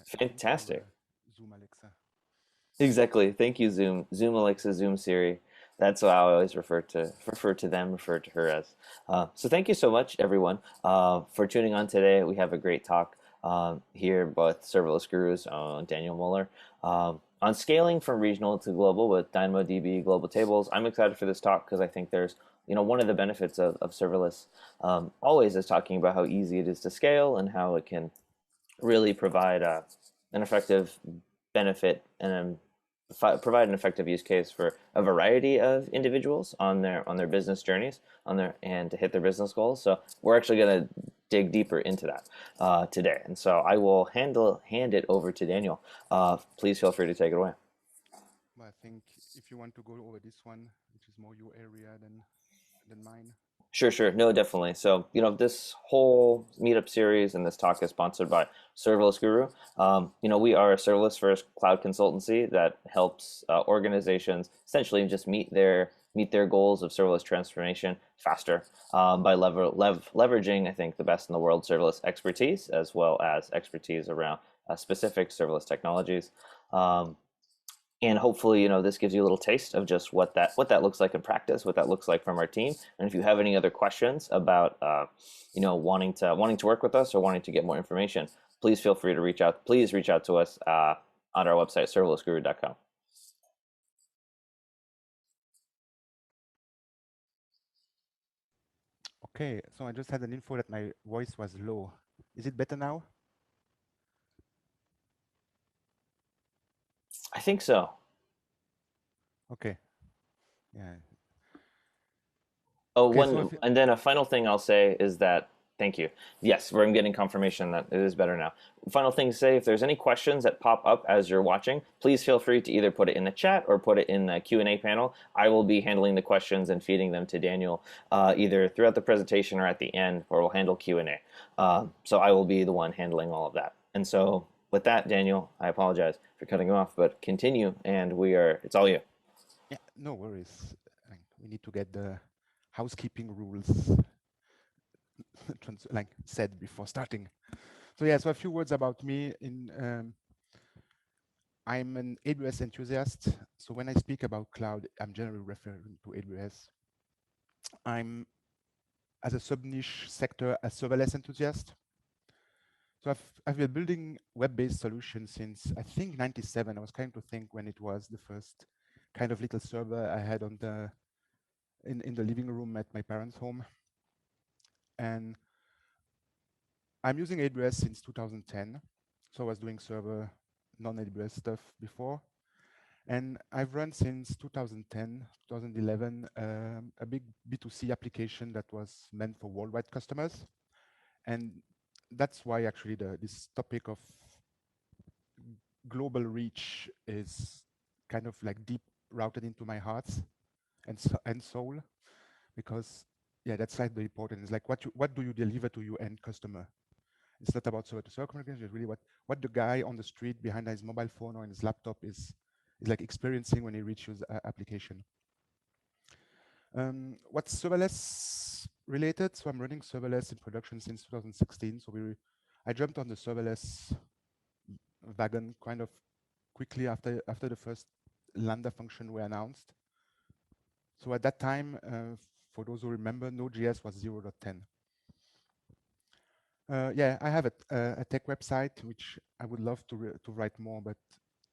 Fantastic. Zoom Alexa. Exactly. Thank you, Zoom. Zoom Alexa, Zoom Siri. That's what I always refer to them, refer to her as. So thank you so much, everyone, for tuning on today. We have a great talk here, both serverless gurus, Daniel Muller, on scaling from regional to global with DynamoDB Global Tables. I'm excited for this talk because I think there's, one of the benefits of serverless always is talking about how easy it is to scale and how it can really provide an effective benefit and provide an effective use case for a variety of individuals on their business journeys and to hit their business goals. So we're actually going to dig deeper into that today. And so I will hand it over to Daniel. Please feel free to take it away. Well, I think if you want to go over this one, which is more your area than mine. Sure. No, definitely. So, this whole meetup series and this talk is sponsored by Serverless Guru. We are a serverless first cloud consultancy that helps organizations essentially just meet their goals of serverless transformation faster by leveraging, I think, the best in the world serverless expertise as well as expertise around specific serverless technologies. And hopefully, this gives you a little taste of just what that looks like in practice, what that looks like from our team. And if you have any other questions about, wanting to work with us or wanting to get more information, please feel free to reach out. Please reach out to us on our website, serverlessguru.com. Okay, so I just had an info that my voice was low. Is it better now? I think so. Okay. Yeah. Oh, Okay, so and then a final thing I'll say is that thank you. Yes, we're getting confirmation that it is better now. Final thing to say: if there's any questions that pop up as you're watching, please feel free to either put it in the chat or put it in the Q&A panel. I will be handling the questions and feeding them to Daniel either throughout the presentation or at the end, or we'll handle Q&A. So I will be the one handling all of that. And so with that, Daniel, I apologize for cutting you off, but continue, and it's all you. yeah, no worries. We need to get the housekeeping rules like said before starting. So yeah, so a few words about me. I'm an AWS enthusiast. So when I speak about cloud, I'm generally referring to AWS. I'm, as a sub-niche sector, a serverless enthusiast. So I've been building web-based solutions since, I think, 97. I was trying to think when it was the first kind of little server I had on in the living room at my parents' home. And I'm using AWS since 2010. So I was doing server non-AWS stuff before. And I've run since 2010, 2011, a big B2C application that was meant for worldwide customers. And that's why actually this topic of global reach is kind of like deep routed into my heart and soul, because yeah, that's like the important. It's like what do you deliver to your end customer? It's not about server-to-server communication. It's really what the guy on the street behind his mobile phone or in his laptop is like experiencing when he reaches application. What's serverless related? So I'm running serverless in production since 2016. So I jumped on the serverless wagon kind of quickly after the first Lambda function were announced. So at that time, for those who remember, Node.js was 0.10. Yeah, I have a tech website, which I would love to write more, but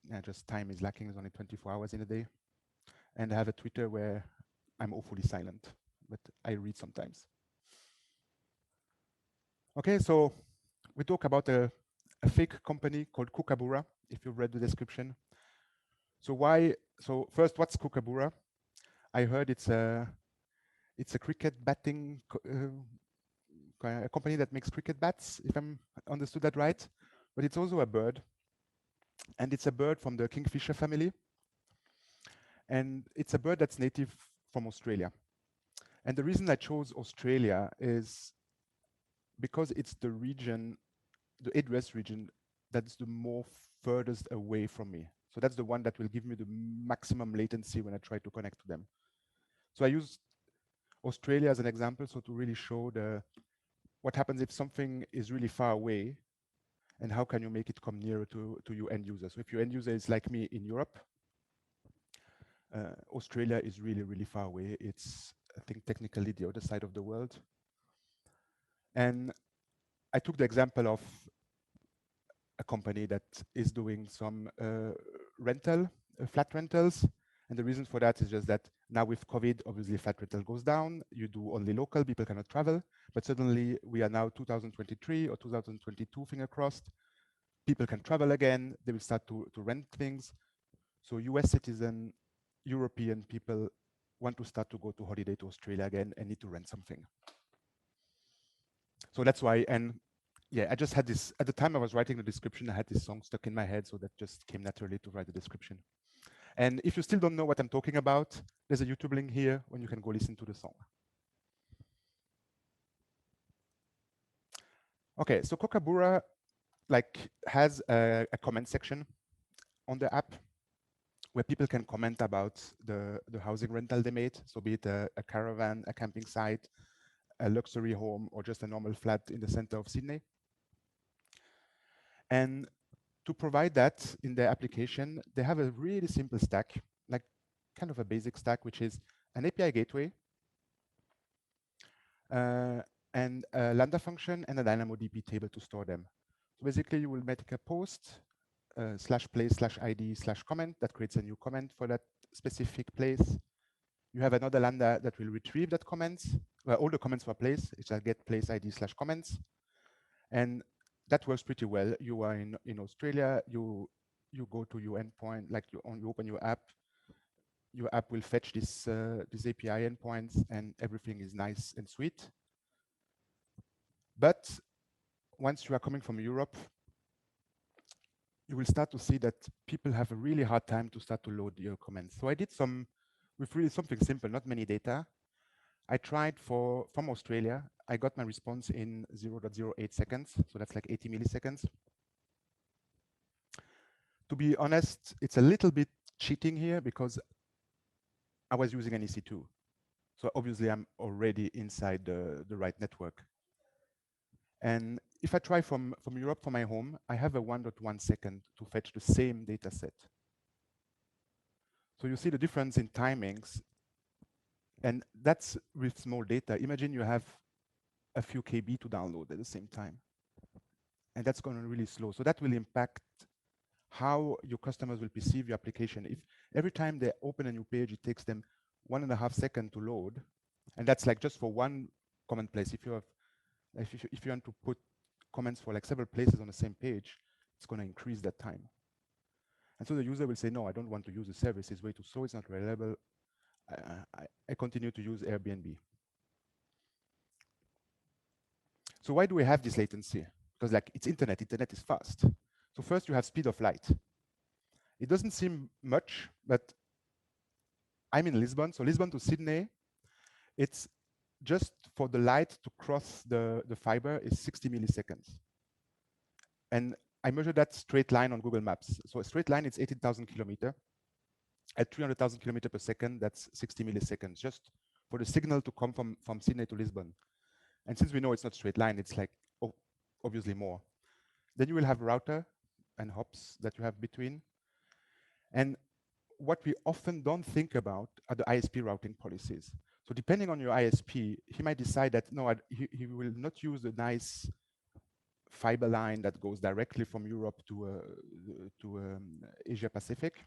yeah, just time is lacking. There's only 24 hours in a day. And I have a Twitter where I'm awfully silent, but I read sometimes. Okay, so we talk about a fake company called Kookaburra, if you've read the description. So first, what's Kookaburra? I heard it's a cricket batting a company that makes cricket bats, if I'm understood that right. But it's also a bird, and it's a bird from the kingfisher family, and it's a bird that's native from Australia. And the reason I chose Australia is because it's the region, the AWS region, that's the more furthest away from me. So that's the one that will give me the maximum latency when I try to connect to them. So I used Australia as an example, so to really show what happens if something is really far away and how can you make it come nearer to your end user. So if your end user is like me in Europe, Australia is really, really far away. It's, I think, technically the other side of the world. And I took the example of a company that is doing some flat rentals. And the reason for that is just that now with COVID, obviously flat rental goes down. You do only local, people cannot travel. But suddenly we are now 2023 or 2022, finger crossed. People can travel again. They will start to rent things. So US citizen, European people want to start to go to holiday to Australia again and need to rent something. So that's why, and yeah, I just had this, at the time I was writing the description, I had this song stuck in my head, so that just came naturally to write the description. And if you still don't know what I'm talking about, there's a YouTube link here when you can go listen to the song. Okay, so Kookaburra has a comment section on the app where people can comment about the housing rental they made. So be it a caravan, a camping site, a luxury home, or just a normal flat in the center of Sydney. And to provide that in their application, they have a really simple stack, like kind of a basic stack, which is an API gateway, and a Lambda function and a DynamoDB table to store them. So basically, you will make a post /place/id/comment that creates a new comment for that specific place. You have another Lambda that will retrieve that comments, all the comments for place. It's a get place id/comments. And that works pretty well. You are in Australia, you go to your endpoint, like you open your app will fetch this API endpoints, and everything is nice and sweet. But once you are coming from Europe, you will start to see that people have a really hard time to start to load your comments. So I did some with really something simple, not many data. I tried from Australia. I got my response in 0.08 seconds. So that's like 80 milliseconds. To be honest, it's a little bit cheating here because I was using an EC2. So obviously I'm already inside the right network. And if I try from Europe for my home, I have a 1.1 second to fetch the same data set. So you see the difference in timings. And that's with small data. Imagine you have a few KB to download at the same time. And that's going to really slow. So that will impact how your customers will perceive your application. If every time they open a new page, it takes them 1.5 seconds to load, and that's like just for one comment place. If you want to put comments for like several places on the same page, it's going to increase that time. And so the user will say, no, I don't want to use the service. It's way too slow. It's not reliable. I continue to use Airbnb. So why do we have this latency? Because like it's internet is fast. So first you have speed of light. It doesn't seem much, but I'm in Lisbon. So Lisbon to Sydney, it's just for the light to cross the fiber is 60 milliseconds. And I measured that straight line on Google Maps. So a straight line, it's 18,000 kilometers. At 300,000 kilometers per second, that's 60 milliseconds, just for the signal to come from Sydney to Lisbon. And since we know it's not straight line, it's like obviously more. Then you will have router and hops that you have between. And what we often don't think about are the ISP routing policies. So depending on your ISP, he might decide that no, he will not use the nice fiber line that goes directly from Europe to Asia Pacific,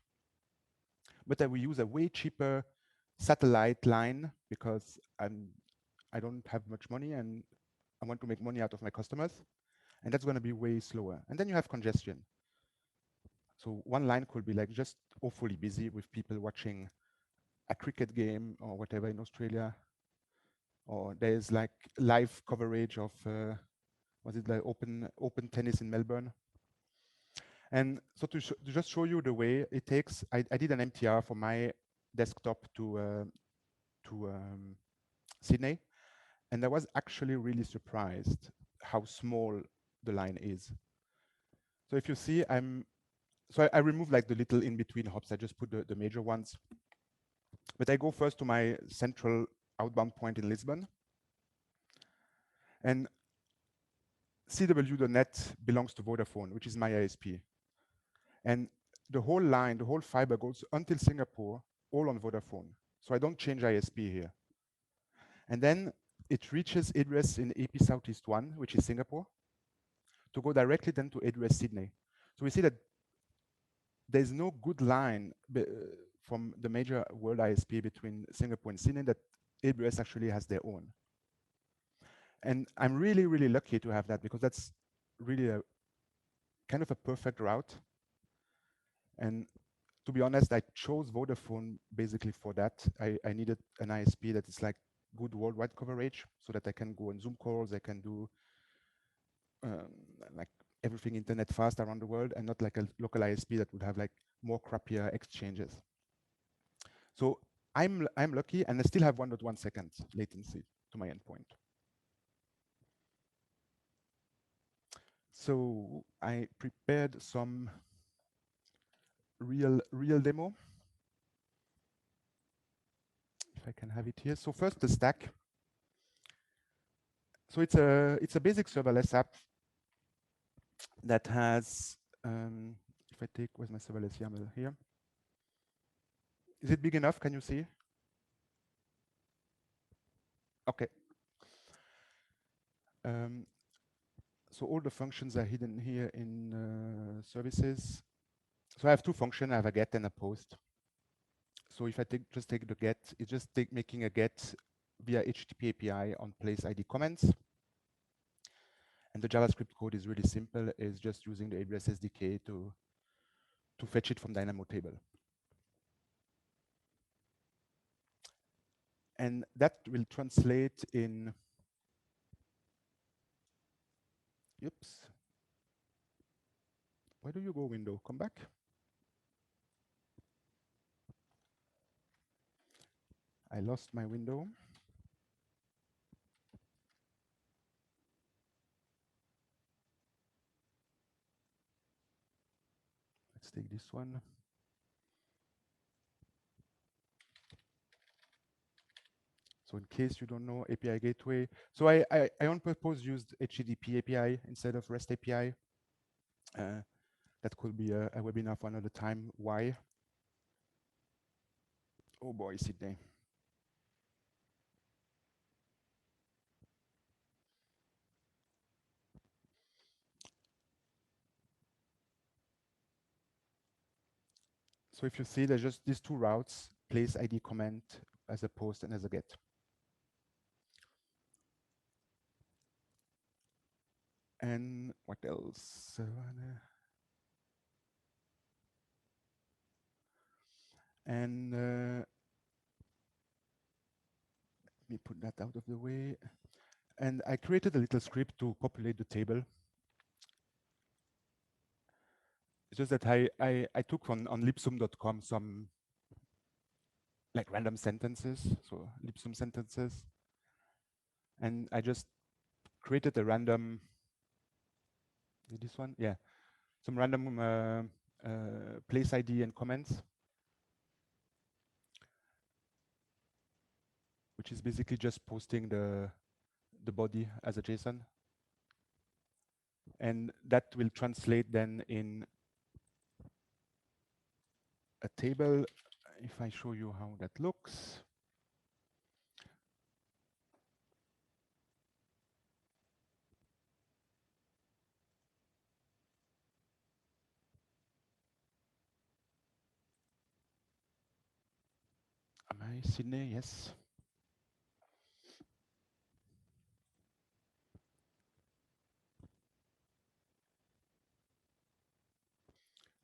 but I will use a way cheaper satellite line because I don't have much money and I want to make money out of my customers, and that's going to be way slower. And then you have congestion. So one line could be like just awfully busy with people watching a cricket game or whatever in Australia, or there's like live coverage of was it like open tennis in Melbourne. And so to just show you the way it takes, I did an MTR from my desktop to Sydney, and I was actually really surprised how small the line is. So if you see, I removed like the little in-between hops. I just put the major ones. But I go first to my central outbound point in Lisbon. And CW.net belongs to Vodafone, which is my ISP. And the whole line, the whole fiber goes until Singapore, all on Vodafone. So I don't change ISP here. And then it reaches AWS in AP Southeast 1, which is Singapore, to go directly then to AWS Sydney. So we see that there's no good line from the major world ISP between Singapore and Sydney that AWS actually has their own. And I'm really, really lucky to have that, because that's really a kind of a perfect route. And to be honest, I chose Vodafone basically for that. I needed an ISP that is like good worldwide coverage, so that I can go on Zoom calls, I can do like everything internet fast around the world, and not like a local ISP that would have like more crappier exchanges. So I'm lucky, and I still have 1.1 seconds latency to my endpoint. So I prepared some real demo. If I can have it here. So first the stack. So it's a basic serverless app that has, if I take, where's my serverless YAML here? Is it big enough? Can you see? Okay. So all the functions are hidden here in services. So I have two functions. I have a get and a post. So if I just take the get, it's just making a get via HTTP API on place ID comments. And the JavaScript code is really simple. It's just using the AWS SDK to fetch it from DynamoDB. And that will translate in, oops. Where do you go, window? Come back. I lost my window. Let's take this one. So in case you don't know API gateway, so I on purpose used HTTP API instead of REST API. That could be a webinar for another time. Why? Oh boy, Sydney. So if you see, there's just these two routes, place ID comment as a post and as a get. And what else? And let me put that out of the way. And I created a little script to populate the table. It's just that I took on lipsum.com some like random sentences, so lipsum sentences. And I just created a random, this one? Yeah, some random place ID and comments, which is basically just posting the body as a JSON. And that will translate then in a table. If I show you how that looks. Am I Sydney? Yes.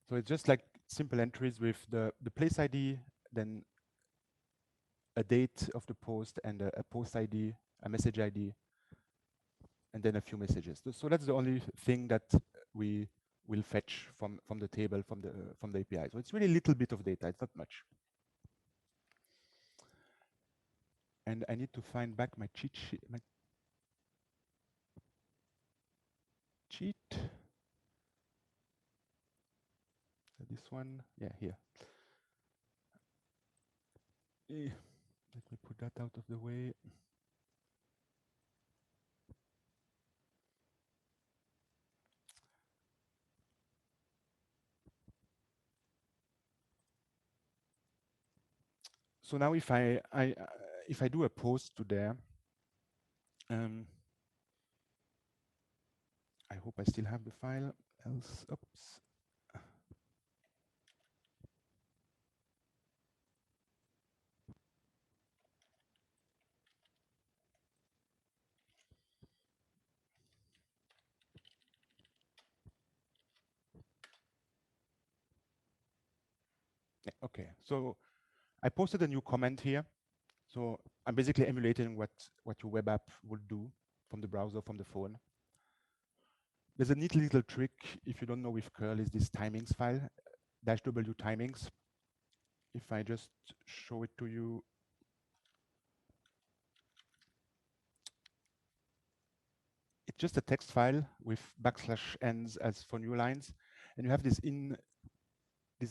So it's just like simple entries with the place ID, then a date of the post and a post ID, a message ID, and then a few messages. So that's the only thing that we will fetch from the table, from the API. So it's really a little bit of data. It's not much. And I need to find back my cheat sheet. This one, yeah, here. Let me put that out of the way. So now if I do a post to there, I hope I still have the file, else, oops. Yeah, okay, so I posted a new comment here. So I'm basically emulating what your web app would do from the browser, from the phone. There's a neat little trick, if you don't know with curl, is this timings file, -w timings. If I just show it to you, it's just a text file with \ns as for new lines. And you have these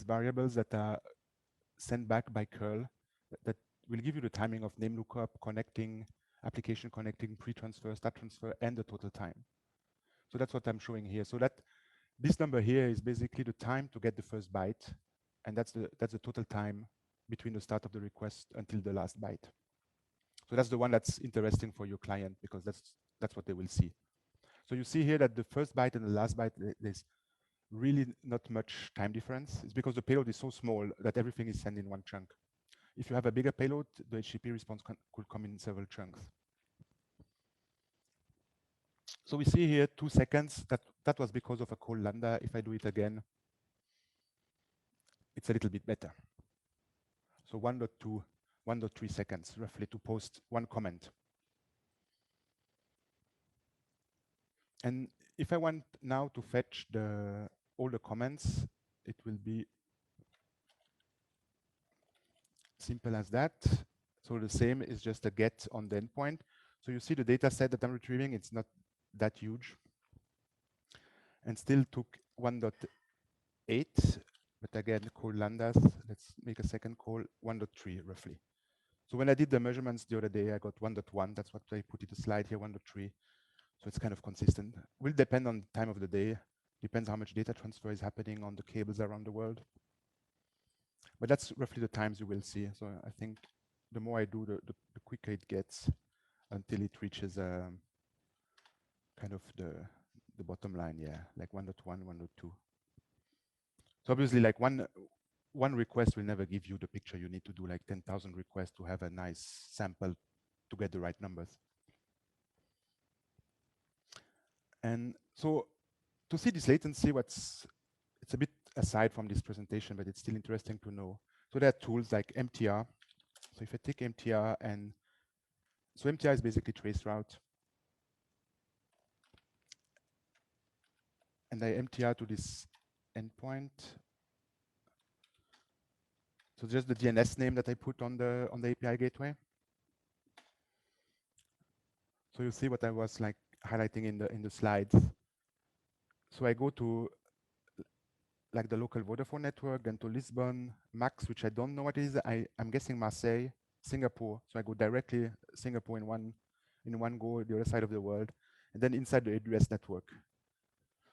variables that are sent back by curl that will give you the timing of name lookup, connecting, application connecting, pre-transfer, start transfer, and the total time. So that's what I'm showing here. So that this number here is basically the time to get the first byte, and that's the total time between the start of the request until the last byte. So that's the one that's interesting for your client, because that's what they will see. So you see here that the first byte and the last byte, there's really not much time difference. It's because the payload is so small that everything is sent in one chunk. If you have a bigger payload, the HTTP response could come in several chunks. So we see here 2 seconds. That was because of a call lambda. If I do it again, it's a little bit better. So 1.2, 1.3 seconds roughly to post one comment. And if I want now to fetch all the comments, it will be simple as that. So the same is just a get on the endpoint. So you see the data set that I'm retrieving, it's not that huge. And still took 1.8, but again, call lambdas. Let's make a second call, 1.3 roughly. So when I did the measurements the other day, I got 1.1. That's what I put in the slide here, 1.3. So it's kind of consistent. Will depend on time of the day. Depends how much data transfer is happening on the cables around the world. But that's roughly the times you will see. So I think the more I do, the quicker it gets until it reaches kind of the bottom line, yeah, like 1.1, 1.2. So obviously, like one request will never give you the picture. You need to do like 10,000 requests to have a nice sample to get the right numbers. And so to see this latency, it's a bit aside from this presentation, but it's still interesting to know. So there are tools like MTR. So if I take MTR, and so MTR is basically traceroute. And I MTR to this endpoint. So just the DNS name that I put on the API gateway. So you see what I was like highlighting in the slides. So I go to like the local Vodafone network, then to Lisbon, Max, which I don't know what it is. I'm guessing Marseille, Singapore. So I go directly Singapore in one go, the other side of the world, and then inside the AWS network.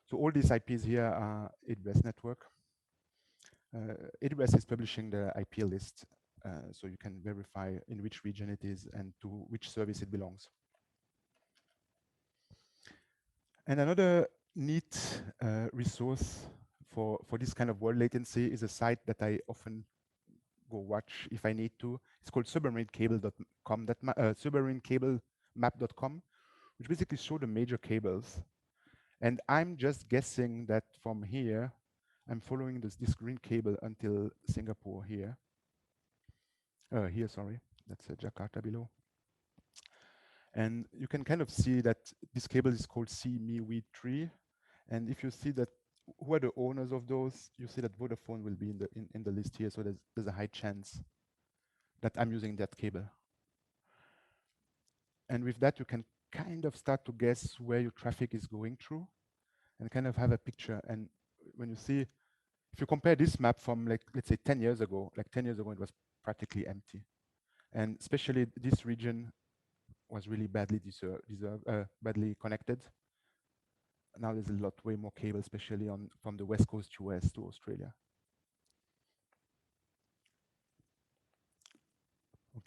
So all these IPs here are AWS network. AWS is publishing the IP list, so you can verify in which region it is and to which service it belongs. And another neat resource for this kind of word latency is a site that I often go watch if I need to. It's called submarinecable.com, submarinecablemap.com, which basically show the major cables. And I'm just guessing that from here, I'm following this green cable until Singapore here. Here, sorry, that's Jakarta below. And you can kind of see that this cable is called CME-WE3. And if you see that who are the owners of those, you see that Vodafone will be in the list here. So there's a high chance that I'm using that cable. And with that, you can kind of start to guess where your traffic is going through and kind of have a picture. And when you see, if you compare this map from like, let's say 10 years ago, like 10 years ago, it was practically empty. And especially this region was really badly badly connected. Now there's a lot, way more cable, especially from the West Coast US to Australia.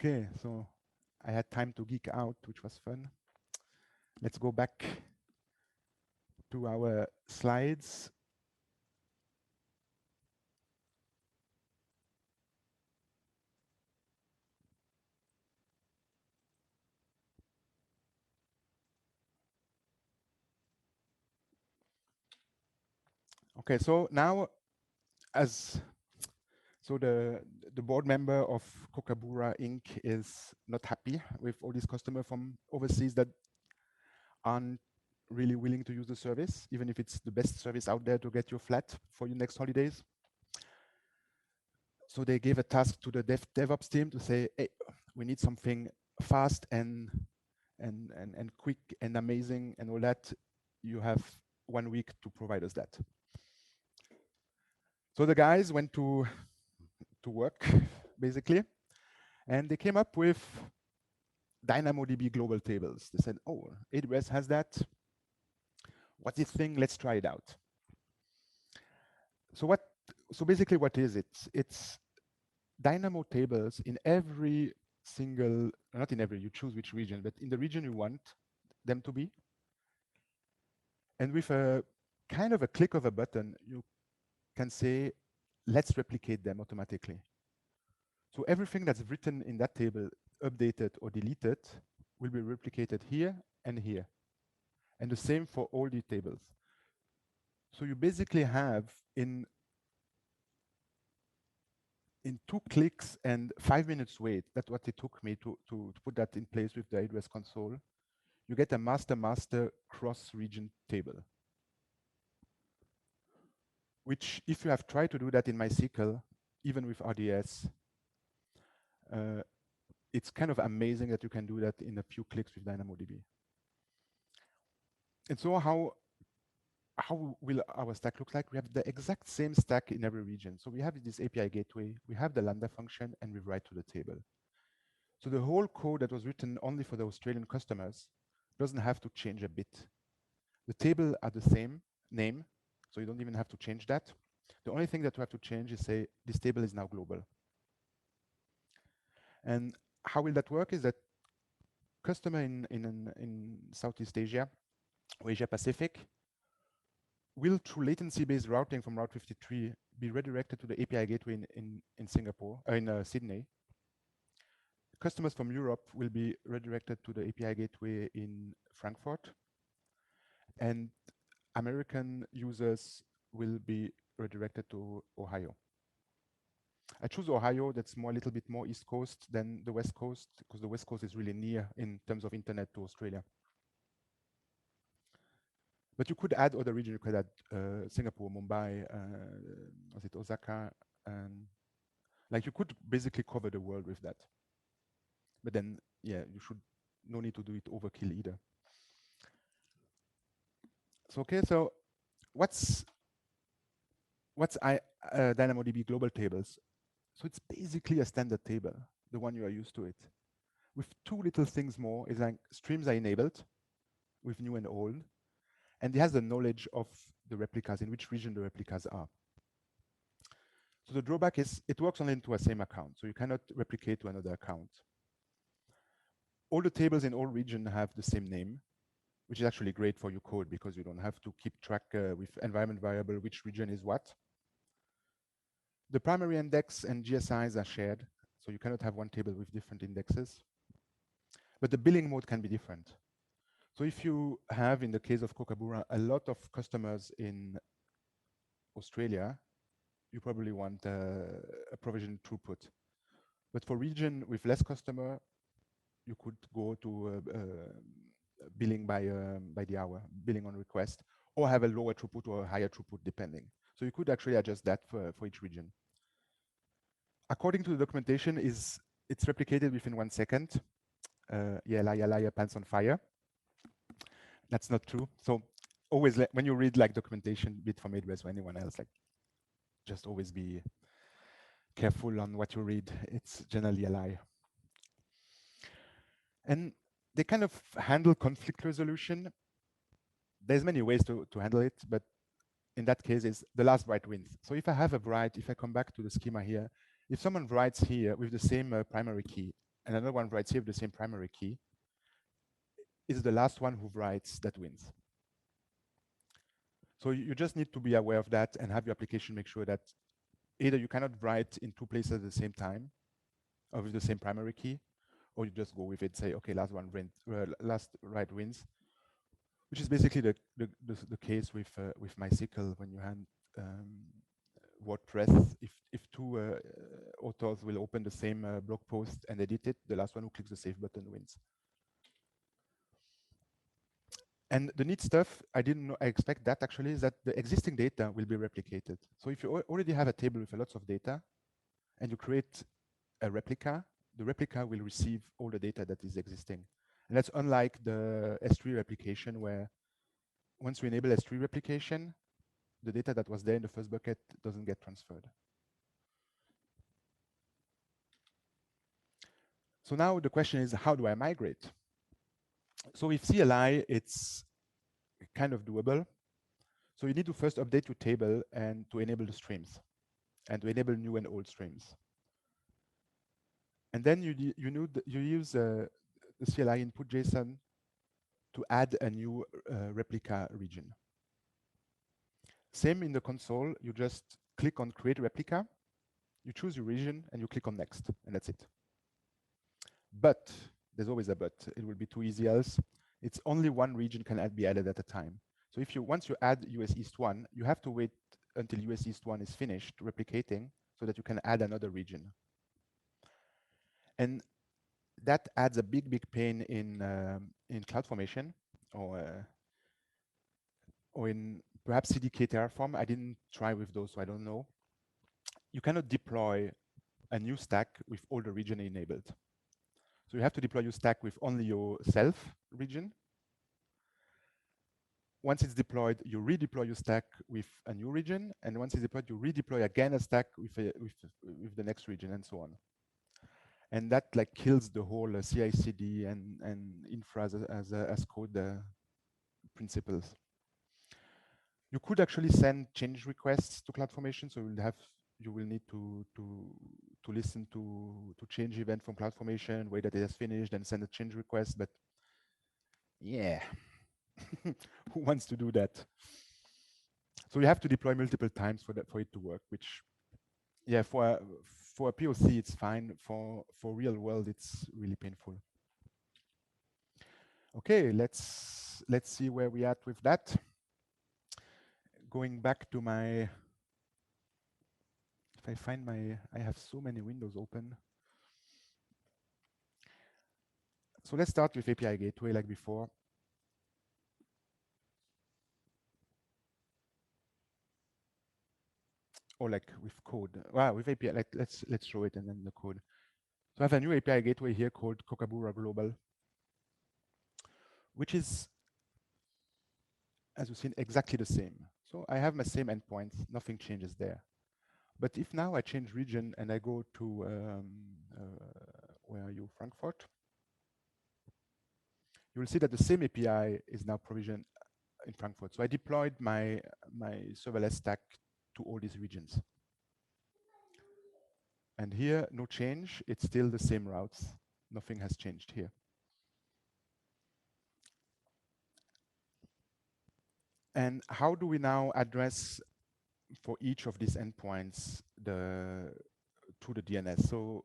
Okay, so I had time to geek out, which was fun. Let's go back to our slides. Okay, so now the board member of Kookaburra Inc. is not happy with all these customers from overseas that aren't really willing to use the service, even if it's the best service out there to get your flat for your next holidays. So they gave a task to the DevOps team to say, hey, we need something fast and quick and amazing and all that. You have 1 week to provide us that. So the guys went to work, basically, and they came up with DynamoDB Global Tables. They said, oh, AWS has that. What's this thing? Let's try it out. So basically what is it? It's Dynamo tables in every single, not in every, you choose which region, but in the region you want them to be. And with a kind of a click of a button, you can say, let's replicate them automatically. So everything that's written in that table, updated or deleted, will be replicated here and here. And the same for all the tables. So you basically have in 2 clicks and 5 minutes wait, that's what it took me to put that in place with the AWS console, you get a master-master cross-region table. Which, if you have tried to do that in MySQL, even with RDS, it's kind of amazing that you can do that in a few clicks with DynamoDB. And so how will our stack look like? We have the exact same stack in every region. So we have this API gateway, we have the Lambda function, and we write to the table. So the whole code that was written only for the Australian customers doesn't have to change a bit. The table are the same name, so you don't even have to change that. The only thing that you have to change is say, this table is now global. And how will that work is that customer in Southeast Asia or Asia Pacific will, through latency-based routing from Route 53, be redirected to the API gateway in Singapore, in Sydney. Customers from Europe will be redirected to the API gateway in Frankfurt. And American users will be redirected to Ohio. I choose Ohio, that's a little bit more East Coast than the West Coast, because the West Coast is really near in terms of internet to Australia. But you could add other regions. You could add Singapore, Mumbai, was it Osaka? Like you could basically cover the world with that. But then, yeah, you should no need to do it overkill either. So okay, so what's DynamoDB Global Tables? So it's basically a standard table, the one you are used to it. With 2 little things more, is like streams are enabled with new and old, and it has the knowledge of the replicas, in which region the replicas are. So the drawback is it works only into a same account, so you cannot replicate to another account. All the tables in all regions have the same name, which is actually great for your code because you don't have to keep track with environment variable which region is what. The primary index and GSIs are shared, so you cannot have one table with different indexes. But the billing mode can be different. So if you have, in the case of Kookaburra, a lot of customers in Australia, you probably want a provision throughput. But for region with less customer, you could go to billing by the hour, billing on request, or have a lower throughput or a higher throughput depending. So you could actually adjust that for each region. According to the documentation, it's replicated within 1 second. Yeah, liar, pants on fire. That's not true. So always, when you read like documentation, be it from AWS or anyone else, like just always be careful on what you read. It's generally a lie. And they kind of handle conflict resolution. There's many ways to handle it, but in that case, is the last write wins. So if I have a write, if I come back to the schema here, if someone writes here with the same primary key and another one writes here with the same primary key, is the last one who writes that wins. So you just need to be aware of that and have your application make sure that either you cannot write in two places at the same time or with the same primary key, or you just go with it, say, okay, last write wins, which is basically the case with MySQL when you hand WordPress. If two authors will open the same blog post and edit it, the last one who clicks the save button wins. And the neat stuff, I didn't know, I expect that actually, is that the existing data will be replicated. So if you already have a table with lots of data and you create a replica, the replica will receive all the data that is existing. And that's unlike the S3 replication, where once we enable S3 replication, the data that was there in the first bucket doesn't get transferred. So now the question is, how do I migrate? So with CLI, it's kind of doable. So you need to first update your table and to enable the streams and to enable new and old streams. And then you use the CLI input JSON to add a new replica region. Same in the console, you just click on create replica, you choose your region and you click on next, and that's it. But there's always a but. It will be too easy else. It's only one region can be added at a time. So if once you add US East 1, you have to wait until US East 1 is finished replicating so that you can add another region. And that adds a big pain in CloudFormation or in perhaps CDK Terraform. I didn't try with those, so I don't know. You cannot deploy a new stack with all the region enabled. So you have to deploy your stack with only your self region. Once it's deployed, you redeploy your stack with a new region, and once it's deployed, you redeploy again a stack with the next region, and so on. And that like kills the whole CI/CD and infra as code principles. You could actually send change requests to CloudFormation, so you will need to listen to change event from CloudFormation, wait that it has finished, and send a change request. But yeah, who wants to do that? So you have to deploy multiple times for it to work. Which, yeah, for a POC it's fine. For real world, it's really painful. Okay, let's see where we at with that. Going back to my. If I find I have so many windows open. So let's start with API Gateway like before. Or like with code. Wow, with API, like let's show it and then the code. So I have a new API Gateway here called Kookaburra Global, which is, as you've seen, exactly the same. So I have my same endpoints, nothing changes there. But if now I change region and I go to, where are you, Frankfurt? You will see that the same API is now provisioned in Frankfurt. So I deployed my serverless stack to all these regions. And here, no change. It's still the same routes. Nothing has changed here. And how do we now address for each of these endpoints to the DNS? So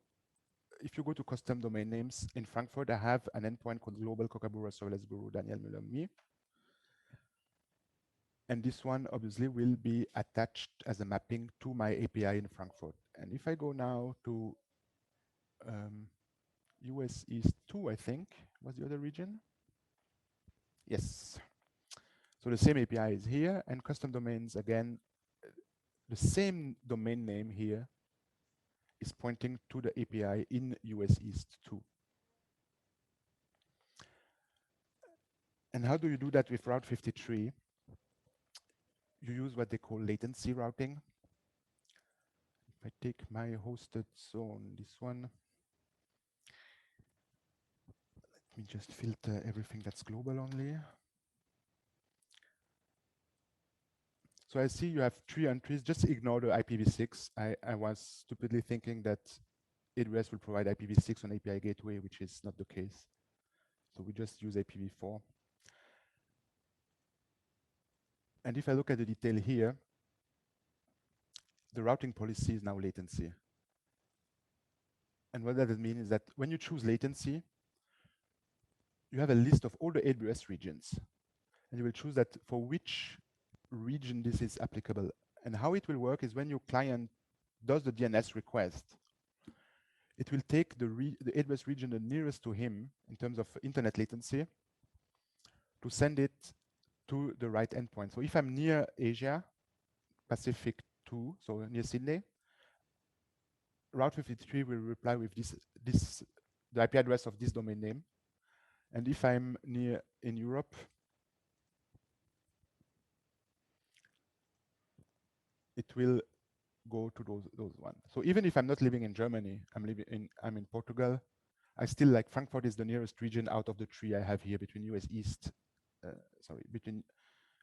if you go to custom domain names in Frankfurt, I have an endpoint called Global Kookaburra ServerlessGuru Daniel Muller me. And this one obviously will be attached as a mapping to my API in Frankfurt. And if I go now to US East 2, I think, was the other region? Yes. So the same API is here, and custom domains, again, the same domain name here is pointing to the API in US East 2. And how do you do that with Route 53? You use what they call latency routing. If I take my hosted zone, this one, let me just filter everything that's global only. So I see you have 3 entries. Just ignore the IPv6. I was stupidly thinking that AWS will provide IPv6 on API gateway, which is not the case. So we just use IPv4. And if I look at the detail here, the routing policy is now latency. And what that means is that when you choose latency, you have a list of all the AWS regions. And you will choose that for which region this is applicable. And how it will work is when your client does the DNS request, it will take the AWS region the nearest to him in terms of internet latency to send it to the right endpoint. So if I'm near Asia, Pacific 2, so near Sydney, Route 53 will reply with the IP address of this domain name. And if I'm near in Europe, it will go to those ones. So even if I'm not living in Germany, I'm in Portugal, I still like Frankfurt is the nearest region out of the three I have here between US East, between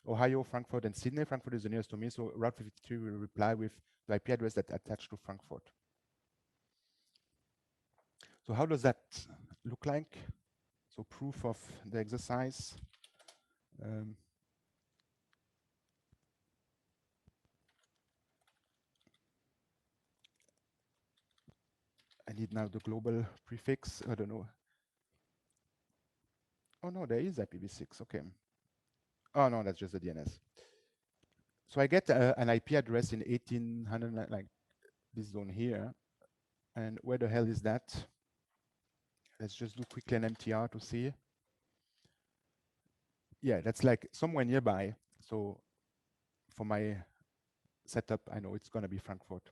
Ohio, Frankfurt, and Sydney. Frankfurt is the nearest to me, so Route 53 will reply with the IP address that's attached to Frankfurt. So how does that look like? So proof of the exercise. I need now the global prefix. I don't know. Oh no, there is IPv6. Okay. Oh no, that's just the DNS. So I get an IP address in 1800, like this zone here. And where the hell is that? Let's just do quickly an MTR to see. Yeah, that's like somewhere nearby. So for my setup, I know it's going to be Frankfurt.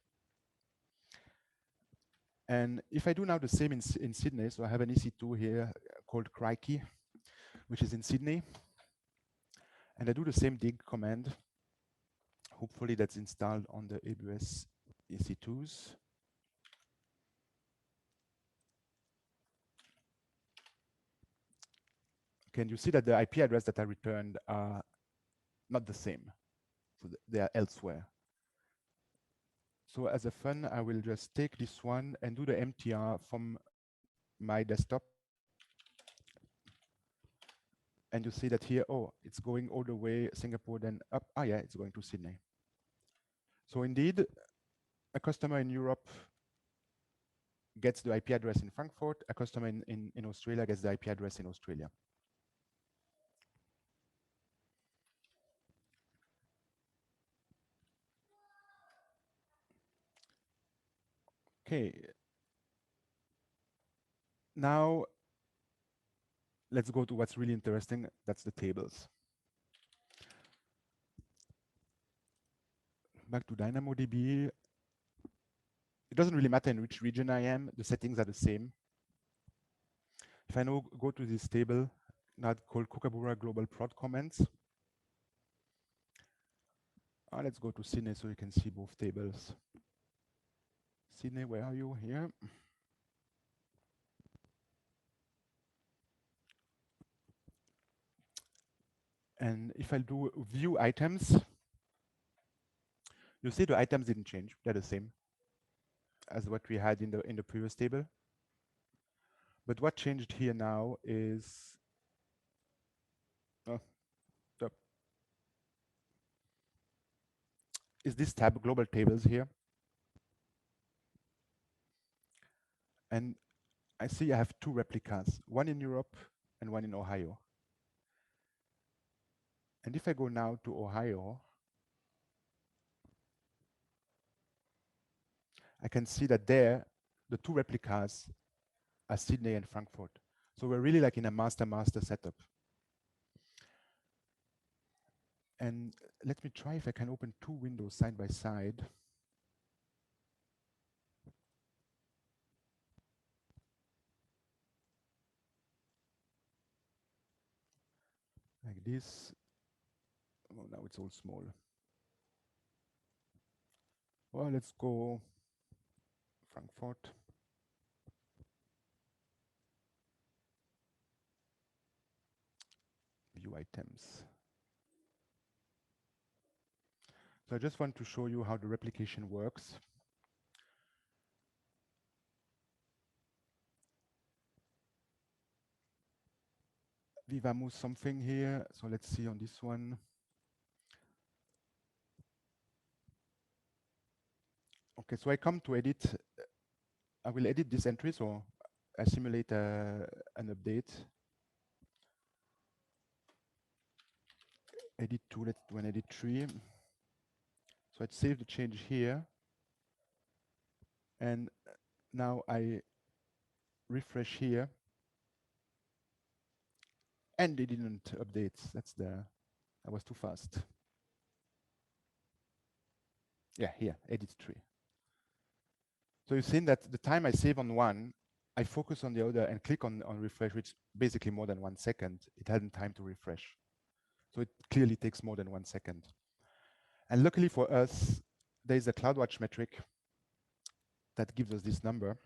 And if I do now the same in Sydney, so I have an EC2 here called Crikey, which is in Sydney. And I do the same dig command. Hopefully that's installed on the AWS EC2s. Can you see that the IP address that I returned are not the same? So they are elsewhere. So as a fun, I will just take this one and do the MTR from my desktop. And you see that here, oh, it's going all the way Singapore, then up. Ah, yeah, it's going to Sydney. So indeed, a customer in Europe gets the IP address in Frankfurt. A customer in Australia gets the IP address in Australia. Okay. Now, let's go to what's really interesting. That's the tables. Back to DynamoDB. It doesn't really matter in which region I am. The settings are the same. If I now go to this table, now called Kookaburra Global Prod Comments. Let's go to Sydney so you can see both tables. Sydney, where are you? Here. And if I do view items, you see the items didn't change. They're the same as what we had in the previous table. But what changed here now is this tab, Global Tables here. And I see I have two replicas, one in Europe and one in Ohio. And if I go now to Ohio, I can see that there, the two replicas are Sydney and Frankfurt. So we're really like in a master-master setup. And let me try if I can open two windows side by side. Like this. Oh, now it's all small. Well, let's go Frankfurt. View items. So I just want to show you how the replication works. Vivamos something here. So let's see on this one. Okay, so I come to edit. I will edit this entry, so I simulate an update. Edit 2, let's do an edit 3. So I'd save the change here. And now I refresh here. And it didn't update. I was too fast. Yeah, here, edit 3. So you've seen that the time I save on one, I focus on the other and click on refresh, which basically more than 1 second. It hadn't time to refresh. So it clearly takes more than 1 second. And luckily for us, there is a CloudWatch metric that gives us this number.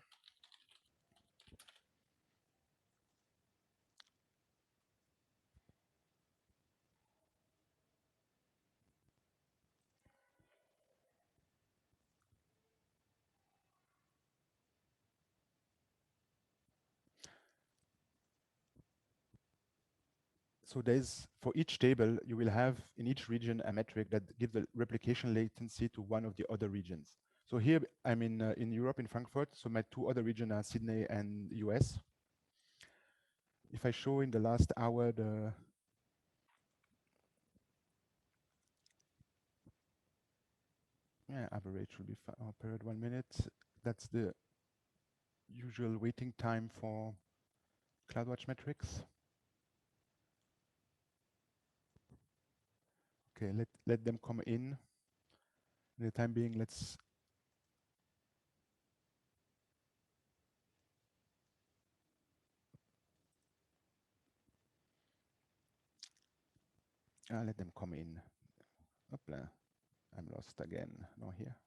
So there's, for each table, you will have in each region a metric that gives the replication latency to one of the other regions. So here I'm in Europe, in Frankfurt. So my two other regions are Sydney and US. If I show in the last hour the average will be period 1 minute. That's the usual waiting time for CloudWatch metrics. Okay, let them come in. In the time being, let's let them come in. Opla, I'm lost again. No, here.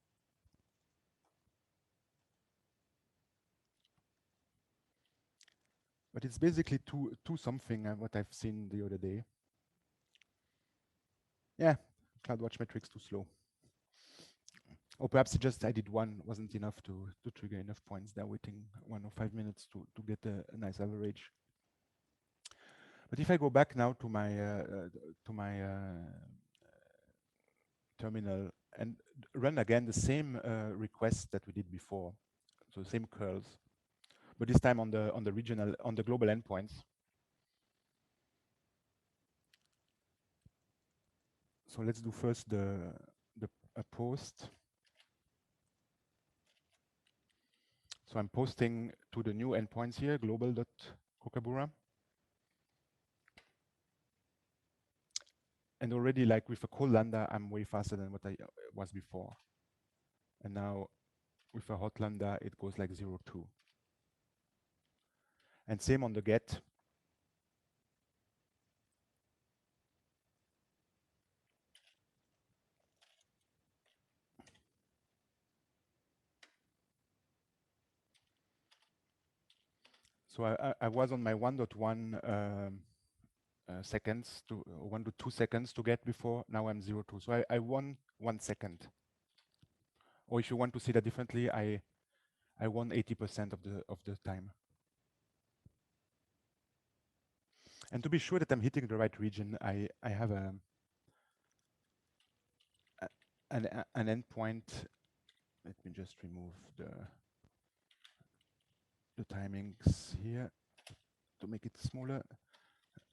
But it's basically two something what I've seen the other day. Yeah, CloudWatch metrics too slow. Or perhaps just I did one, wasn't enough to trigger enough points. They're waiting 1 or 5 minutes to get a nice average. But if I go back now to my terminal and run again the same request that we did before, so same curls, but this time on the regional, on the global endpoints. So let's do first a post. So I'm posting to the new endpoints here, global.kookaburra. And already, like with a cold lambda, I'm way faster than what I was before. And now with a hot lambda, it goes like 0.2. And same on the get. So I was on my 1.1 seconds to 1 to 2 seconds to get before. Now I'm 0.2. So I won 1 second. Or if you want to see that differently, I won 80% of the time. And to be sure that I'm hitting the right region, I have an endpoint. Let me just remove the timings here to make it smaller.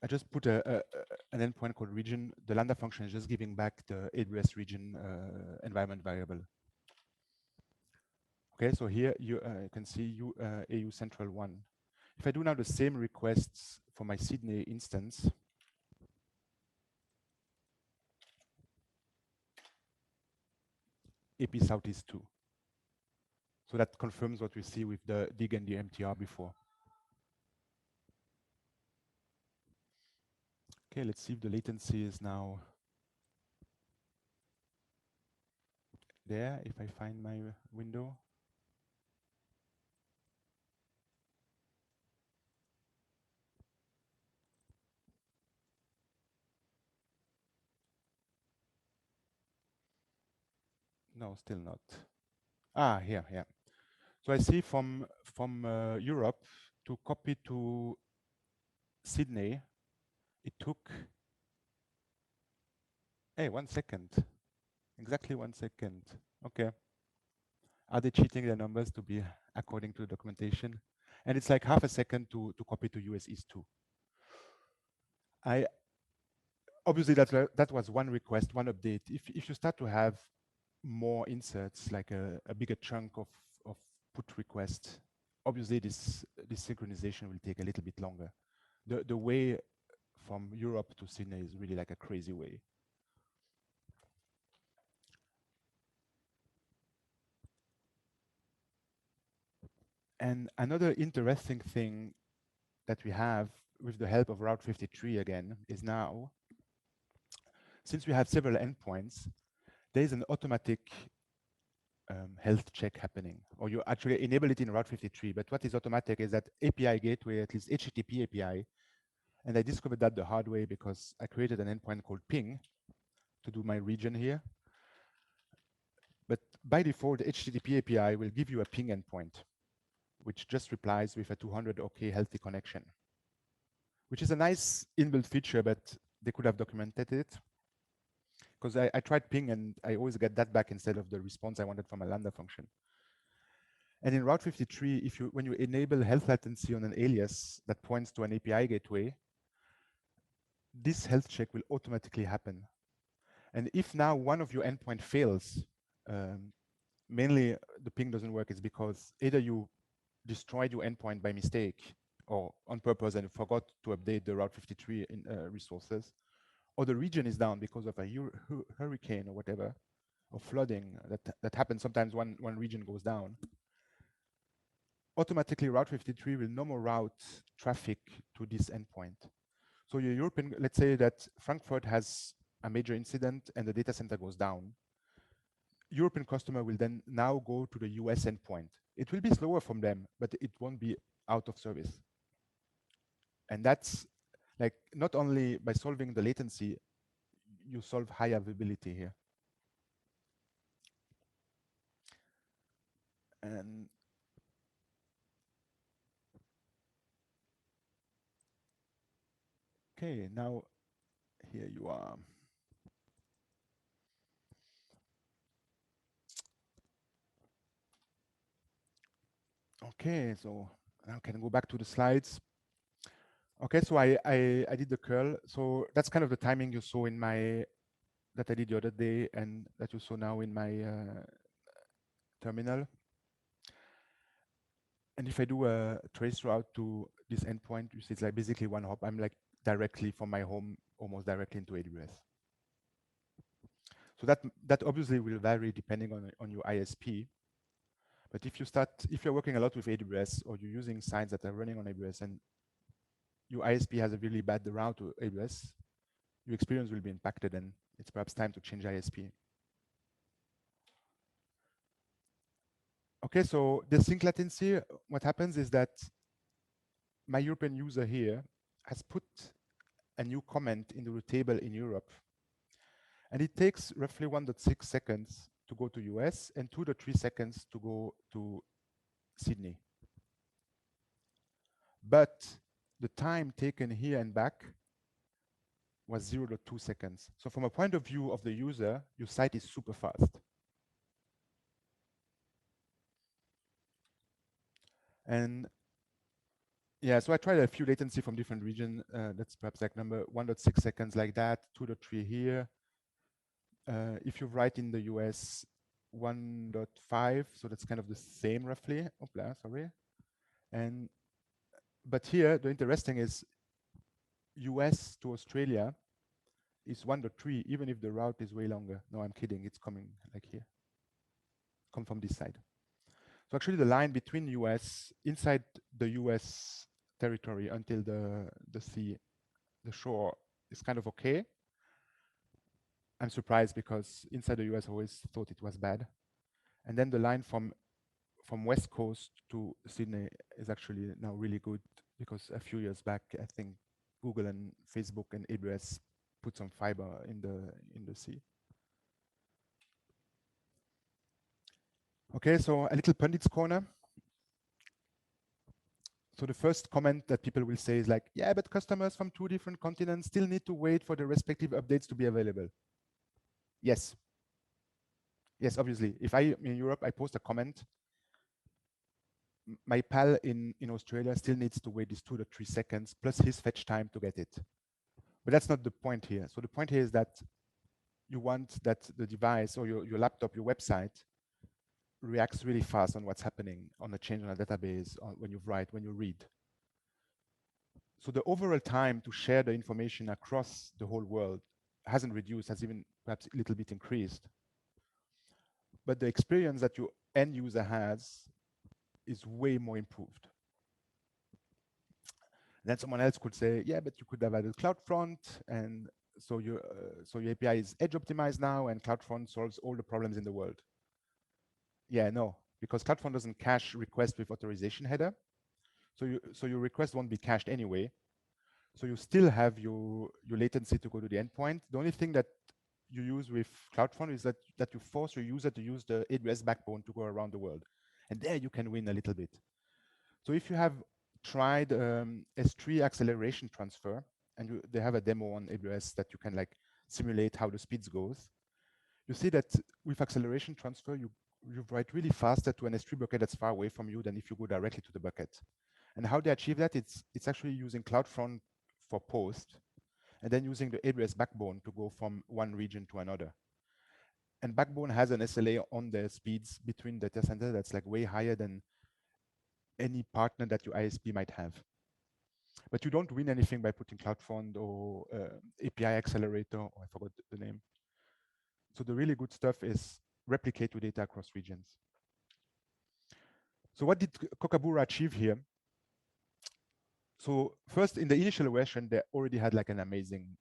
I just put an endpoint called region. The lambda function is just giving back the AWS region environment variable. Okay, so here you can see AU Central 1. If I do now the same requests for my Sydney instance, AP Southeast 2. So that confirms what we see with the dig and the MTR before. Okay, let's see if the latency is now there, if I find my window. No, still not. Ah, here. So I see from Europe to copy to Sydney, it took, hey, 1 second, exactly 1 second. Okay. Are they cheating their numbers to be according to the documentation? And it's like half a second to copy to US East 2. Obviously that was one request, one update. If you start to have more inserts, like a bigger chunk of put requests, obviously this synchronization will take a little bit longer. The way from Europe to Sydney is really like a crazy way. And another interesting thing that we have with the help of Route 53 again is now, since we have several endpoints, there is an automatic health check happening, or you actually enable it in Route 53. But what is automatic is that API gateway, at least HTTP API, and I discovered that the hard way because I created an endpoint called ping to do my region here. But by default, HTTP API will give you a ping endpoint, which just replies with a 200 OK healthy connection, which is a nice inbuilt feature, but they could have documented it. Because I tried ping and I always get that back instead of the response I wanted from a Lambda function. And in Route 53, when you enable health latency on an alias that points to an API gateway, this health check will automatically happen. And if now one of your endpoint fails, mainly the ping doesn't work is because either you destroyed your endpoint by mistake or on purpose and forgot to update the Route 53 resources, or the region is down because of a hurricane or whatever, or flooding that happens sometimes when one region goes down. Automatically, Route 53 will no more route traffic to this endpoint. So your European, let's say that Frankfurt has a major incident and the data center goes down. European customer will then now go to the US endpoint. It will be slower from them, but it won't be out of service. And that's like, not only by solving the latency, you solve high availability here. And okay, now here you are. Okay, so now can I go back to the slides? Okay, so I did the curl. So that's kind of the timing you saw in my, that I did the other day and that you saw now in my terminal. And if I do a trace route to this endpoint, you see it's like basically one hop. I'm like directly from my home, almost directly into AWS. So that obviously will vary depending on your ISP. But if you're working a lot with AWS or you're using sites that are running on AWS and your ISP has a really bad route to AWS, your experience will be impacted and it's perhaps time to change ISP. Okay, so the sync latency, what happens is that my European user here has put a new comment into the table in Europe. And it takes roughly 1.6 seconds to go to US and 2.3 seconds to go to Sydney. But the time taken here and back was 0.2 seconds. So from a point of view of the user, your site is super fast. And yeah, so I tried a few latency from different regions. That's perhaps like number 1.6 seconds like that, 2.3 here. If you write in the US, 1.5, so that's kind of the same roughly. Opla, sorry. But here, the interesting is US to Australia is 1.3, even if the route is way longer. No, I'm kidding. It's coming like here. Come from this side. So actually the line between US, inside the US territory until the sea, the shore is kind of okay. I'm surprised because inside the US I always thought it was bad. And then the line from West Coast to Sydney is actually now really good because a few years back, I think Google and Facebook and AWS put some fiber in the sea. Okay, so a little Pundit's corner. So the first comment that people will say is like, yeah, but customers from 2 different continents still need to wait for the respective updates to be available. Yes. Yes, obviously. If I in Europe, I post a comment, my pal in Australia still needs to wait these 2 to 3 seconds plus his fetch time to get it. But that's not the point here. So the point here is that you want that the device or your laptop, your website reacts really fast on what's happening on a change on a database, when you write, when you read. So the overall time to share the information across the whole world hasn't reduced, has even perhaps a little bit increased. But the experience that your end user has is way more improved. Then someone else could say, yeah, but you could have added CloudFront, and so your API is edge optimized now, and CloudFront solves all the problems in the world. Yeah, no, because CloudFront doesn't cache request with authorization header. So your request won't be cached anyway. So you still have your latency to go to the endpoint. The only thing that you use with CloudFront is that you force your user to use the AWS backbone to go around the world. And there you can win a little bit. So if you have tried S3 acceleration transfer, and they have a demo on AWS that you can like simulate how the speeds goes, you see that with acceleration transfer, you write really faster to an S3 bucket that's far away from you than if you go directly to the bucket. And how they achieve that, it's actually using CloudFront for post, and then using the AWS backbone to go from one region to another. And backbone has an SLA on the speeds between data centers that's like way higher than any partner that your ISP might have. But you don't win anything by putting CloudFront or API accelerator, or I forgot the name. So the really good stuff is replicate your data across regions. So what did Kookaburra achieve here? So first, in the initial version, they already had like an amazing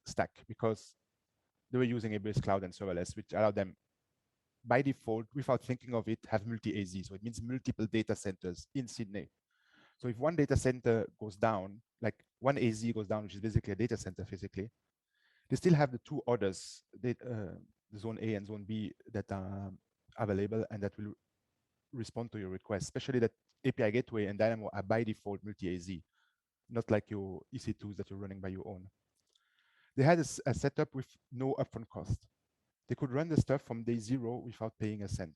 stack because they were using AWS Cloud and Serverless, which allowed them by default, without thinking of it, have multi-AZ. So it means multiple data centers in Sydney. So if one data center goes down, like one AZ goes down, which is basically a data center physically, they still have the 2 others, the zone A and zone B, that are available and that will respond to your request, especially that API gateway and Dynamo are by default multi-AZ, not like your EC2s that you're running by your own. They had a setup with no upfront cost. They could run the stuff from day 0 without paying a cent.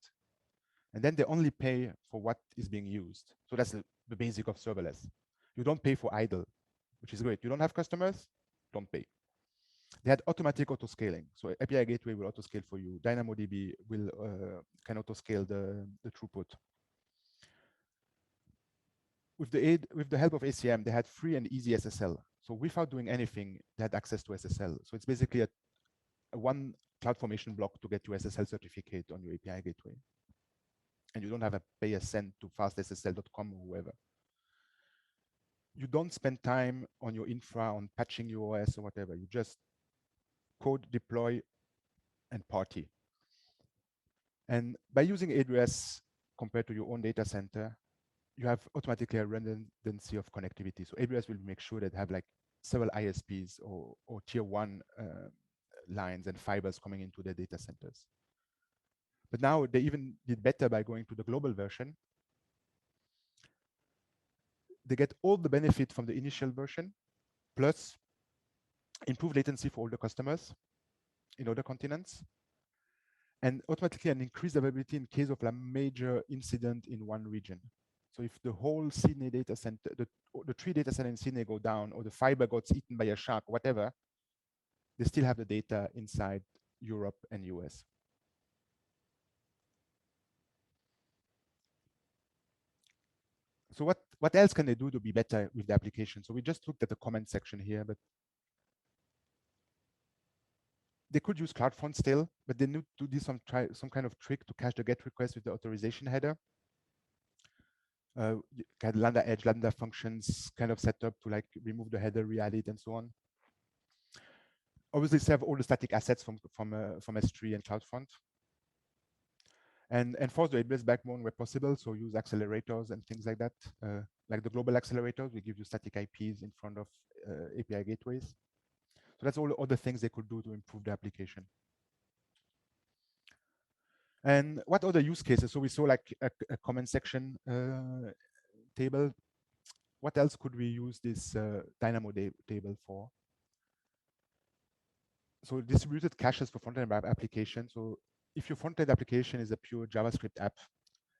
And then they only pay for what is being used. So that's the basic of serverless. You don't pay for idle, which is great. You don't have customers, don't pay. They had automatic auto scaling. So API gateway will auto scale for you. DynamoDB will can auto scale the throughput. With the help of ACM, they had free and easy SSL. So without doing anything, they had access to SSL. So it's basically a one CloudFormation block to get your SSL certificate on your API gateway. And you don't have to pay a cent to fastssl.com or whoever. You don't spend time on your infra, on patching your OS or whatever. You just code, deploy, and party. And by using AWS compared to your own data center, you have automatically a redundancy of connectivity. So AWS will make sure that have like several ISPs or tier 1 lines and fibers coming into their data centers. But now they even did better by going to the global version. They get all the benefit from the initial version, plus improved latency for all the customers in other continents, and automatically an increased availability in case of a major incident in one region. So if the whole Sydney data center, the 3 data centers in Sydney go down, or the fiber got eaten by a shark, whatever, they still have the data inside Europe and US. So what else can they do to be better with the application? So we just looked at the comment section here, but they could use CloudFront still, but they need to do some kind of trick to cache the GET request with the authorization header. Kind of Lambda edge, Lambda functions kind of set up to like remove the header, re-add it, and so on. Obviously, save all the static assets from S3 and CloudFront. And enforce the AWS backbone where possible, so use accelerators and things like that. Like the global accelerators, we give you static IPs in front of API gateways. So that's all the other things they could do to improve the application. And what other use cases? So we saw like a comment section table. what else could we use this table for? So distributed caches for front-end web application. So if your front-end application is a pure JavaScript app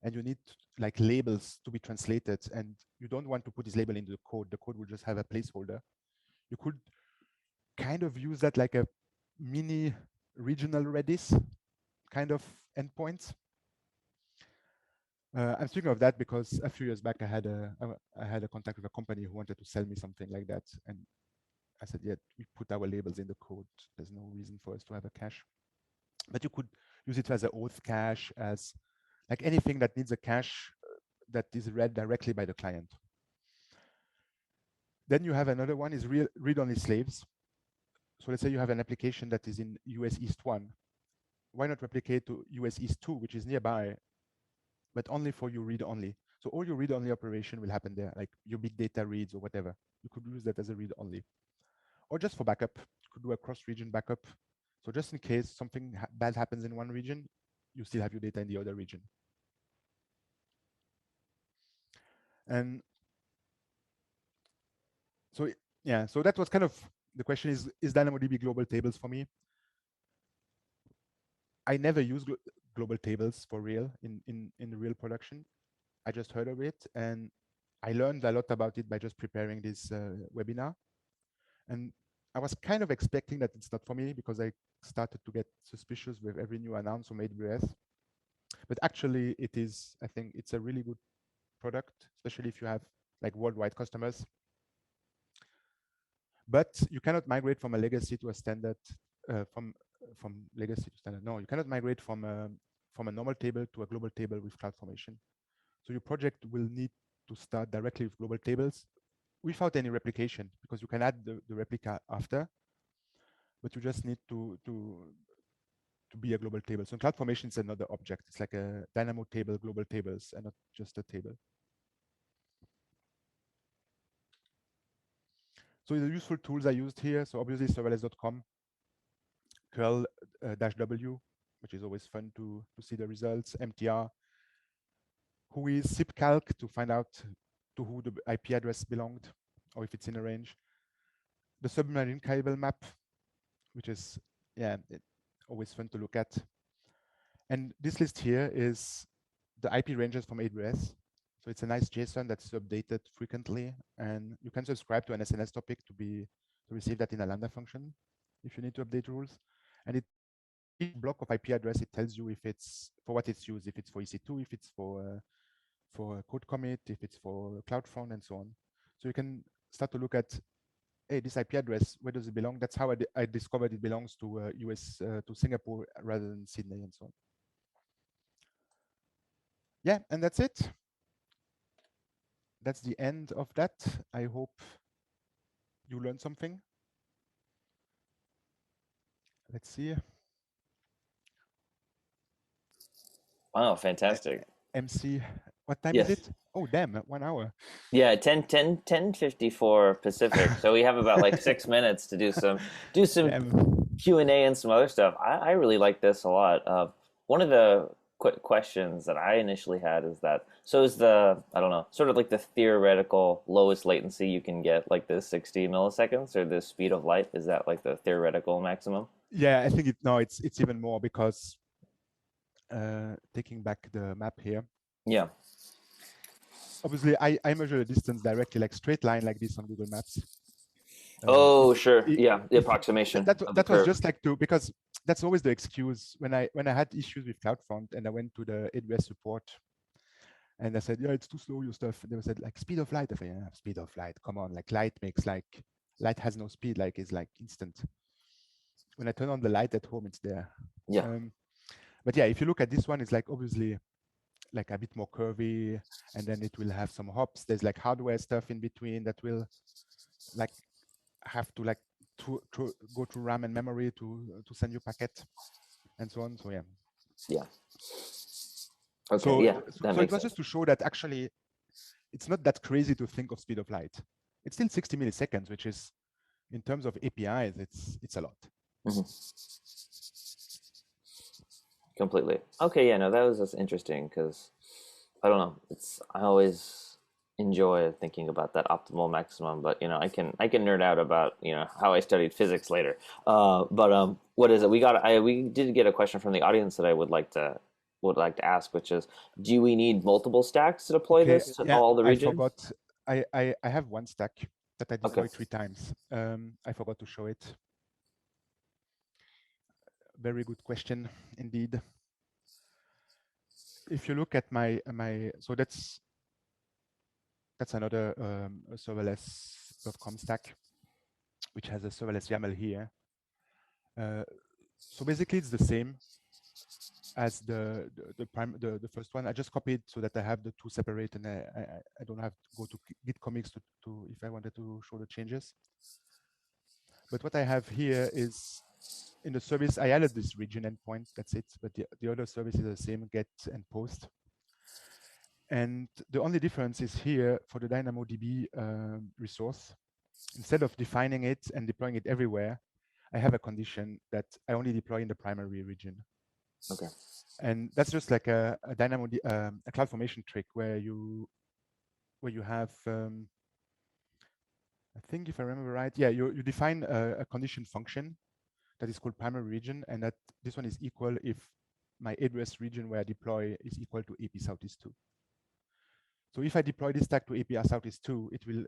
and you need like labels to be translated and you don't want to put this label into the code will just have a placeholder. You could kind of use that like a mini regional Redis kind of endpoint. I'm speaking of that because a few years back I had a contact with a company who wanted to sell me something like that, and I said, yeah, we put our labels in the code. There's no reason for us to have a cache. But you could use it as an auth cache, as like anything that needs a cache that is read directly by the client. Then you have another one is read-only slaves. So let's say you have an application that is in US East 1. Why not replicate to US East 2, which is nearby, but only for your read-only? So all your read-only operation will happen there, like your BigData reads or whatever. You could use that as a read-only. Or just for backup, you could do a cross-region backup. So just in case something bad happens in one region, you still have your data in the other region. And so, yeah, so that was kind of the question is DynamoDB Global Tables for me? I never use global tables for real in real production. I just heard of it and I learned a lot about it by just preparing this webinar. And I was kind of expecting that it's not for me because I started to get suspicious with every new announce from AWS. But actually it is, I think it's a really good product, especially if you have like worldwide customers. But you cannot migrate from a legacy to a standard, from legacy to standard. No, you cannot migrate from a normal table to a global table with CloudFormation. So your project will need to start directly with global tables without any replication, because you can add the replica after, but you just need to be a global table. So CloudFormation is another object. It's like a Dynamo table, global tables, and not just a table. So the useful tools I used here, so obviously serverless.com, curl-w, which is always fun to see the results, MTR, who is zipcalc to find out to who the IP address belonged, or if it's in a range. The submarine cable map, which is, yeah, always fun to look at. And this list here is the IP ranges from AWS. So it's a nice JSON that's updated frequently, and you can subscribe to an SNS topic to receive that in a Lambda function if you need to update rules. And each block of IP address, it tells you if it's for what it's used, if it's for EC2, if it's for code commit, if it's for CloudFront, and so on. So you can start to look at, hey, this IP address, where does it belong? That's how I discovered it belongs to US, to Singapore rather than Sydney, and so on. Yeah, and that's it. That's the end of that. I hope you learned something. Let's see. Wow, fantastic. MC, what time Yes. is it? Oh, damn, 1 hour. Yeah, 10:54 Pacific. So we have about like 6 minutes to do some Q&A and some other stuff. I really like this a lot. One of the quick questions that I initially had is that, so is the, I don't know, sort of like the theoretical lowest latency you can get, like the 60 milliseconds or the speed of light, is that like the theoretical maximum? Yeah, I think it's even more, because taking back the map here. Yeah. Obviously, I measure the distance directly, like straight line like this on Google Maps. Oh, sure. Yeah, the approximation that of the was curve. just like because that's always the excuse when I had issues with CloudFront and I went to the AWS support and I said, yeah, it's too slow, your stuff. And they said, like, speed of light. I said, yeah, speed of light. Come on, like light has no speed, like it's like instant. When I turn on the light at home, it's there. Yeah. But yeah, if you look at this one, it's like obviously like a bit more curvy, and then it will have some hops. There's like hardware stuff in between that will like have to like to go to RAM and memory to send you packet and so on. So yeah. Yeah. Okay. So Yeah, so it was just to show that actually it's not that crazy to think of speed of light. It's still 60 milliseconds, which is, in terms of APIs, it's a lot. Mm-hmm. Completely. Okay, yeah, no, that was just interesting because I don't know. I always enjoy thinking about that optimal maximum, but I can nerd out about how I studied physics later. But what is it? We did get a question from the audience that I would like to ask, which is, do we need multiple stacks to deploy Okay, this to yeah, all the I regions? forgot. I have one stack that I Okay. deployed 3 times. I forgot to show it. Very good question indeed. If you look at so that's another serverless.com stack, which has a serverless YAML here. So basically, it's the same as the first one. I just copied so that I have the two separate, and I don't have to go to Git commits to if I wanted to show the changes. But what I have here is in the service, I added this region endpoint. That's it. But the other service is the same, get and post. And the only difference is here for the DynamoDB resource. Instead of defining it and deploying it everywhere, I have a condition that I only deploy in the primary region. Okay. And that's just like a CloudFormation trick where you have, I think if I remember right, yeah, you define a condition function that is called primary region, and that this one is equal if my AWS region where I deploy is equal to AP Southeast 2. So if I deploy this stack to AP Southeast 2, it will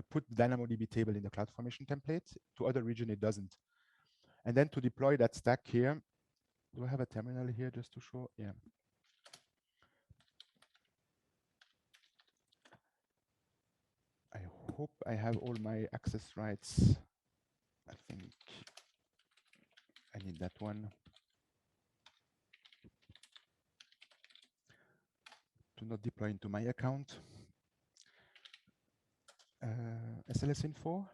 put the DynamoDB table in the CloudFormation template. To other region, it doesn't. And then to deploy that stack here, do I have a terminal here just to show? Yeah. I hope I have all my access rights. I think I need that one. To not deploy into my account. SLS info.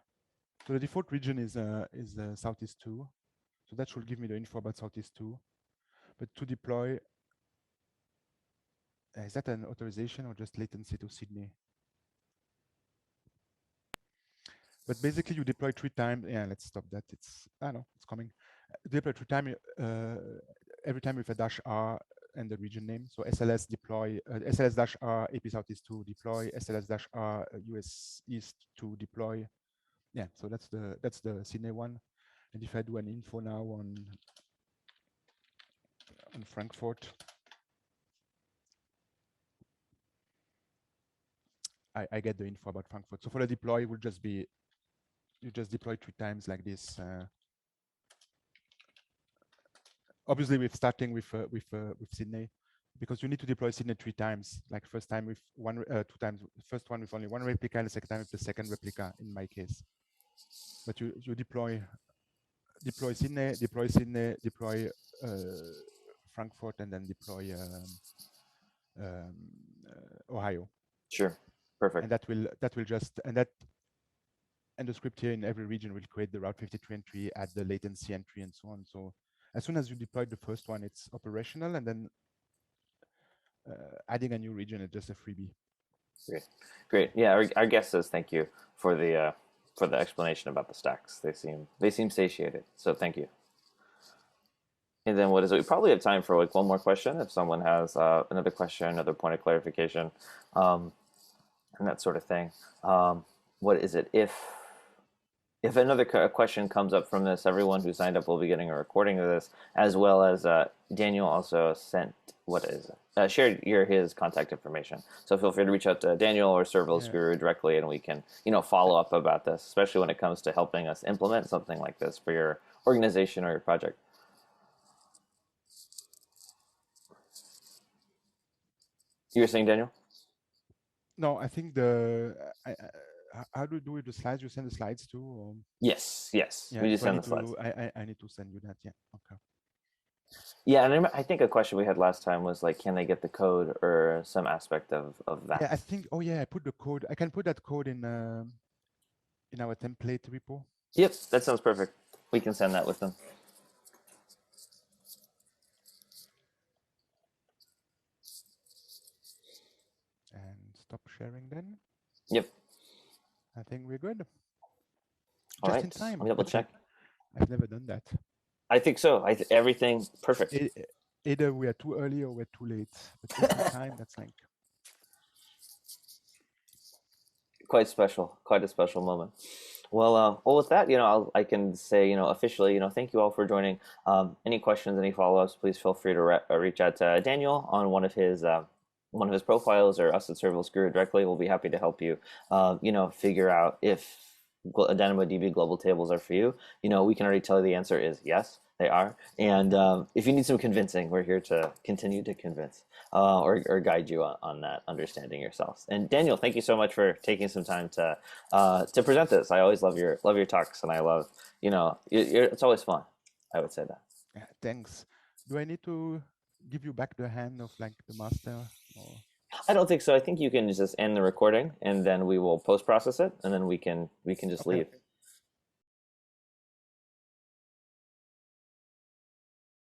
So the default region is Southeast 2. So that should give me the info about Southeast 2. But to deploy, is that an authorization or just latency to Sydney? But basically, you deploy 3 times. Yeah, let's stop that. It's coming. Deploy 3 times every time with a -r and the region name. So SLS deploy SLS-r AP Southeast 2 deploy, SLS-r US East 2 deploy. Yeah, so that's the Sydney one. And if I do an info now on Frankfurt, I get the info about Frankfurt. So for the deploy, it will just be you just deploy 3 times like this. Obviously, we're starting with Sydney, because you need to deploy Sydney 3 times. Like first time with 2 times. First one with only 1 replica, and the second time with the second replica in my case. But you deploy Sydney, deploy Frankfurt, and then deploy Ohio. Sure. Perfect. And that will just and the script here in every region will create the Route 53 entry, add the latency entry, and so on. So as soon as you deploy the first one, it's operational, and then adding a new region is just a freebie. Great. Yeah, our guest says thank you for the explanation about the stacks. They seem satiated. So thank you. And then what is it? We probably have time for like one more question if someone has another question, another point of clarification, and that sort of thing. What is it? If another question comes up from this, everyone who signed up will be getting a recording of this, as well as Daniel also shared his contact information. So feel free to reach out to Daniel or ServerlessGuru directly, and we can follow up about this, especially when it comes to helping us implement something like this for your organization or your project. You were saying, Daniel? No, I think how do we do it? The slides, you send the slides too? Or? Yes. Yeah, We just so send the slides. I need to send you that. Yeah. Okay. Yeah, and I think a question we had last time was like, can they get the code or some aspect of that? Yeah, I think. Oh yeah, I put the code. I can put that code in our template repo. Yep, that sounds perfect. We can send that with them. And stop sharing then. Yep. I think we're good. All Just right. in time. Let me double check. I've never done that. I think so. Everything perfect. Either we are too early or we're too late. But just in time, that's like. Quite special, quite a special moment. Well, with that, I can say, officially, thank you all for joining. Any questions, any follow-ups, please feel free to reach out to Daniel on one of his profiles, or us at Serverless Guru directly. We'll be happy to help you, figure out if DynamoDB Global Tables are for you. We can already tell you the answer is yes, they are. And if you need some convincing, we're here to continue to convince, or guide you on that understanding yourselves. And Daniel, thank you so much for taking some time to present this. I always love your talks, and I love, it's always fun. I would say that. Yeah, thanks. Do I need to give you back the hand of like the master? Or... I don't think so. I think you can just end the recording, and then we will post process it, and then we can just Okay. leave.